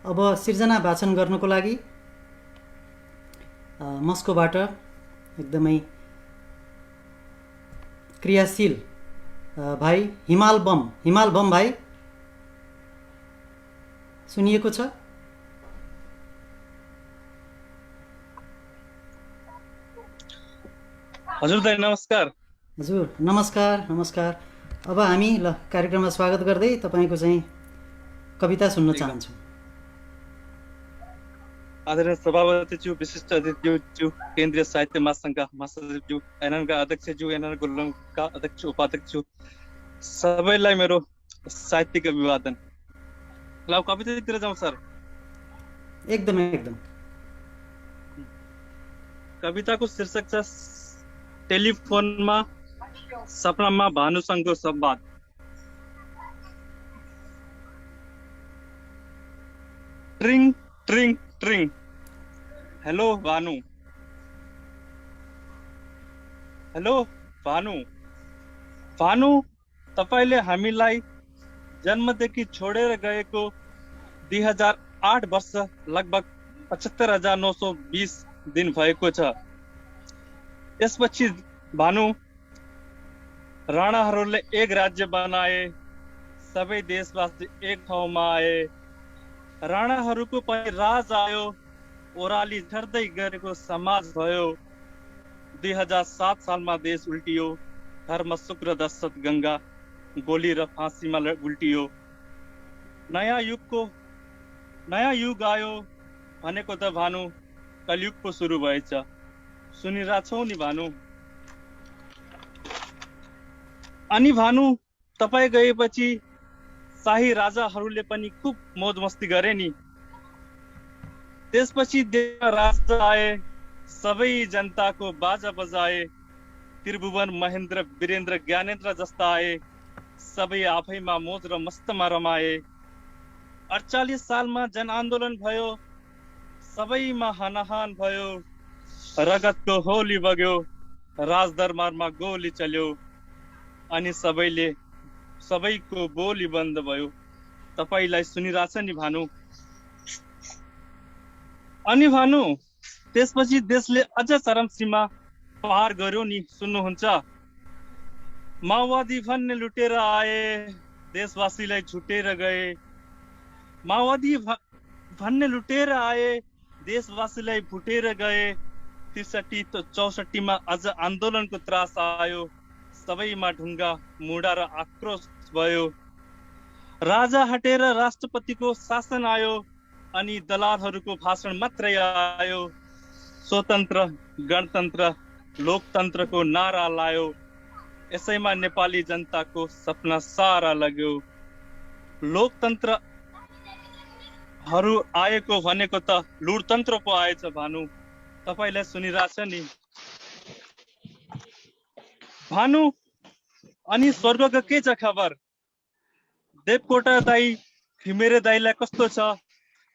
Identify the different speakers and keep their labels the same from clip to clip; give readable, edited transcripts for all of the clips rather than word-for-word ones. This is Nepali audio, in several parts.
Speaker 1: अब सिर्जना वाचन गर्नको लागि मस्कोबाट एकदमै क्रियाशील भाइ हिमाल बम भाइ सुनिएको छ?
Speaker 2: हजुर दाइ नमस्कार।
Speaker 1: हजुर नमस्कार नमस्कार। अब हामी कार्यक्रममा स्वागत गर्दै तपाईँको चाहिँ कविता सुन्न
Speaker 2: एकदम
Speaker 1: चाहन्छौँ।
Speaker 2: आदरणीय सभापतिज्यू, विशिष्ट अतिथिज्यू, केन्द्रीय साहित्य महासङ्घका महासचिवज्यू, एनएनका अध्यक्षज्यू, एनएन गुरुङका अध्यक्ष उपाध्यक्षज्यू, सबैलाई मेरो साहित्यिक अभिवादन। ल कवितातिर जाउँ सर।
Speaker 1: एकदम एकदम।
Speaker 2: कविताको शीर्षक छ टेलिफोनमा सपनामा भानुसँगको संवाद। ट्रिङ ट्रिङ ट्रिङ। हेलो भानु। हेलो भानु। भानु, तपाईँले हामीलाई जन्मदेखि छोडेर गएको 2008 वर्ष लगभग 75,920 दिन भएको छ। यसपछि भानु, राणाहरूले एक राज्य बनाए, सबै देशवासी एक ठाउँमा आए। राणाहरूको पनि राज आयो, ओह्राली झर्दै गरेको समाज भयो। 2007 सालमा देश उल्टियो, धर्म शुक्र दशरथ गङ्गा गोली र फाँसीमा उल्टियो। नयाँ युग आयो भनेको त भानु कलियुगको सुरु भएछ। सुनिरहेछौ नि भानु। अनि भानु, तपाईँ गएपछि शाही राजाहरूले पनि खुब मौज मस्ती गरे नि। त्यसपछि देशमा राजा आए, सबै जनताको बाजा बजाए। त्रिभुवन महेन्द्र वीरेन्द्र ज्ञानेन्द्र जस्ता आए, सबै आफैमा मौज र मस्तमा रमाए। 48 सालमा जनआन्दोलन भयो, सबैमा हानाहान भयो। रगतको होली बग्यो, राजदरबारमा गोली चल्यो। अनि सबैको बोली बन्द भयो। तपाईलाई सुनिरहेछ नि भानु। अनि भानु, त्यसपछि देशले अझ चरम सीमा पार गर्यो नि। सुन्नुहुन्छ? माओवादी भन्ने लुटेर आए, देशवासीलाई छुटेर गए। माओवादी भन्ने लुटेर आए, देशवासीलाई भुटेर गए। 63-64 मा अझ आन्दोलनको त्रास आयो, सबैमा ढुङ्गा मुढा र आक्रोश भयो। राजा हटेर राष्ट्रपतिको शासन आयो, अनि दलालहरूको भाषण मात्रै आयो। स्वतन्त्र गणतन्त्र लोकतन्त्रको नारा लायो, यसैमा नेपाली जनताको सपना सारा लाग्यो। लोकतन्त्रहरू आएको भनेको त लुटतन्त्र पो आएछ भानु। तपाईलाई सुनिरहेछ नि भानु। अनि स्वर्गको के छ खबर? देवकोटा दाई घिमिरे दाईलाई कस्तो छ?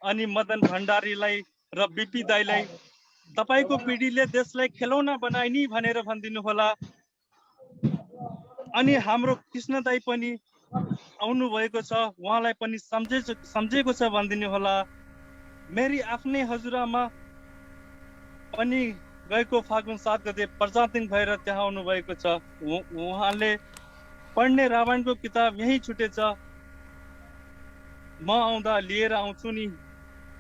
Speaker 2: अनि मदन भण्डारीलाई र बिपी दाईलाई तपाईको पिढीले देशलाई खेलौना बनाए नि भनेर भनिदिनु होला। अनि हाम्रो कृष्ण दाई पनि आउनु भएको छ, उहाँलाई पनि सम्झेको छ भनिदिनु होला। मेरी आफ्नै हजुरआमा पनि गएको फागुन 7 गते प्रजातिङ भएर त्यहाँ आउनु भएको छ। उहाँले पढ्ने रावणको किताब यही छुटेछ, म आउँदा लिएर आउँछु नि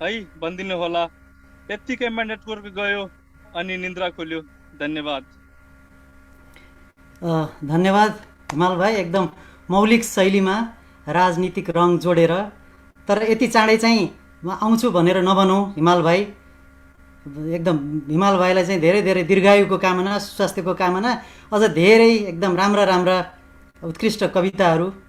Speaker 2: है भनिदिनु होला। त्यत्तिकैमा नेटवर्क गयो अनि निन्द्रा खोल्यो। धन्यवाद।
Speaker 1: धन्यवाद हिमाल भाइ, एकदम मौलिक शैलीमा राजनीतिक रङ जोडेर। तर यति चाँडै चाहिँ म आउँछु भनेर नभनौँ हिमाल भाइ। एकदम हिमाल भाइलाई चाहिँ धेरै धेरै दीर्घायुको कामना, स्वास्थ्यको कामना, अझ धेरै एकदम राम्रा राम्रा उत्कृष्ट कविताहरू